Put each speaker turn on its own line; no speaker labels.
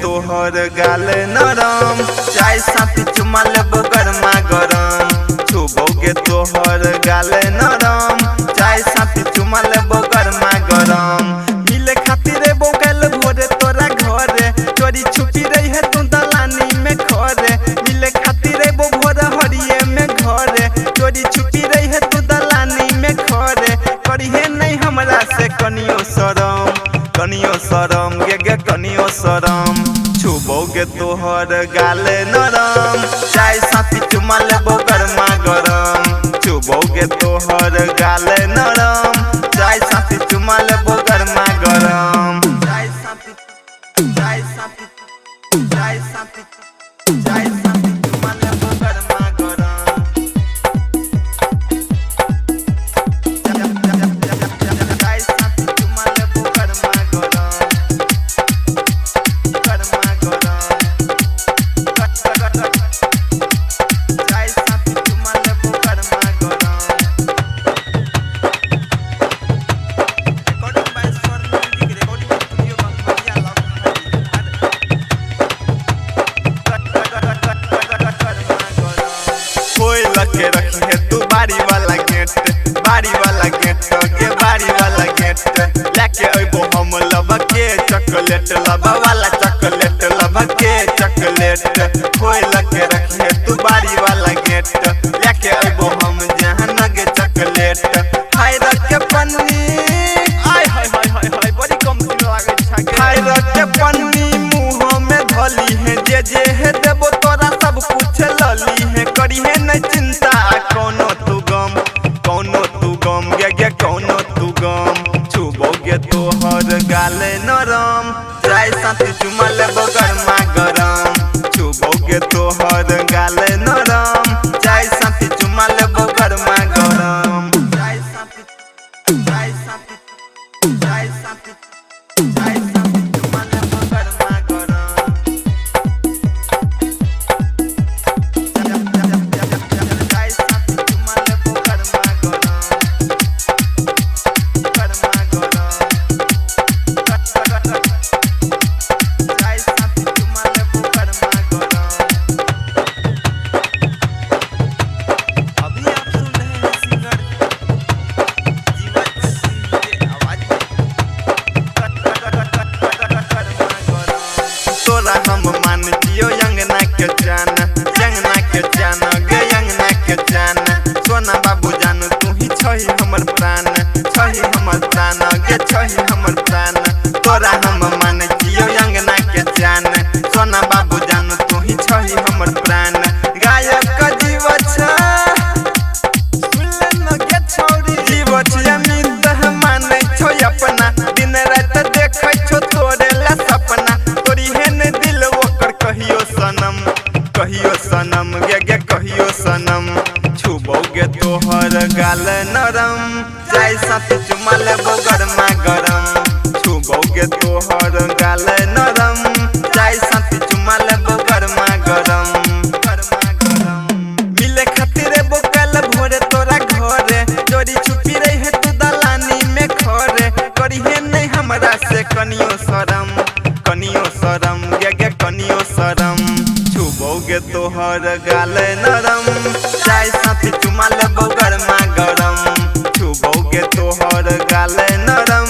तोहर गाल नरम, चाय साथी चुमा लेबो गरमा गरम। छुबोगे तोहर गाल नरम, चाय साथी चुमा लेबो गरमा गरम। मिले खातिर बोगल भोरे तोरा घरे, चोरी छुपी रही है तू दलानी में खरे। मिले खातिर बो भोर हरिये में घरे, चोरी छुपी रही है तू दलानी में खरे। करिहे नहीं हमरा से कनियो शरम गे कनियो शरम। छुबोगे तोहर गाल नरम, चाय साथी चुमा लेबो गरमा गरम। छुबोगे तोहर गाल नरम, चाय साथी चुमा लेबो गरमा गरम। चाय साथी चुमा लेबो गरमा गरम। चाय साथी चुमा लेबो गरमा गरम, गरमा गरम। चाय साथी चुमा लेबो गरमा गरम। रिकॉर्डिंग बाय स्वर म्यूजिक, रिकॉर्डिंग स्टूडियो बंगलिया कोई लगे रखी है तू बारी वाला गेट के बारी वाला गेट। लेके अइबो हम लब के चॉकलेट, लब वाला चॉकलेट, लब के चॉकलेट। कोई लगे रखी है तू बारी वाला गेट, लेके अइबो हम जहां नगे चॉकलेट। हाय रख के पन्नी, आय हाय हाय हाय हाय बड़ी कम लागे छागे। हाय रख के पन्नी मुंह में धली है, जे है देबो तोरा सब कुछ लली है। करी है नहीं चिंता कोनो तू गम गे कोनो तू गम। छुबोगे तोहर गाल नरम, चाय साथी चुमा लेबो गरमा गरम। छुबोगे तोहर गाल नरम, चाय साथी चुमा लेबो गरमा गरम। चाय साथी चुमा लेबो गरमा गरम। चाय साथी चुमा लेबो गरमा गरम, गरमा गरम। चाय साथी चुमा लेबो गरमा गरम। अभी आप सुन रहे हैं सिंगर जीवन सिंह के आवाज में गरमा गरम। तोरा हम मानतियो अंगना के जान गे अंगना के जान। सोना बाबू जान तू ही छही हमर प्राण गे छही हमर प्राण। तोरा हम मानतियो अंगना के जान, सोना बाबू जान तू ही छही हमर प्राण। गायक जीव छ सुन गे छौरी, जीव छ अमित मानै छौ अपना। दिन रात देखै छौ तोरे ला सपना, तोरी हेन दिल ओकर कहियो सनम गे कहियो सनम। छुबोगे तोहर गाल नरम, चाय साथी चुमा लेबो गरमा गरम। छुबोगे तोहर गाल नरम, चाय साथी चुमा लेबो गरमा गरम। मिले खातिर बोकल भोरे तोरा घरे, चोरी छुपी रही है तू दलानी में खरे। करिहे नहीं हमरा से कनियो शरम गे कनियो शरम। छुबोगे तोहर गाल नरम, चाय साथी चुमा लेबो गरमा गरम। छुबोगे तोहर गाल नरम,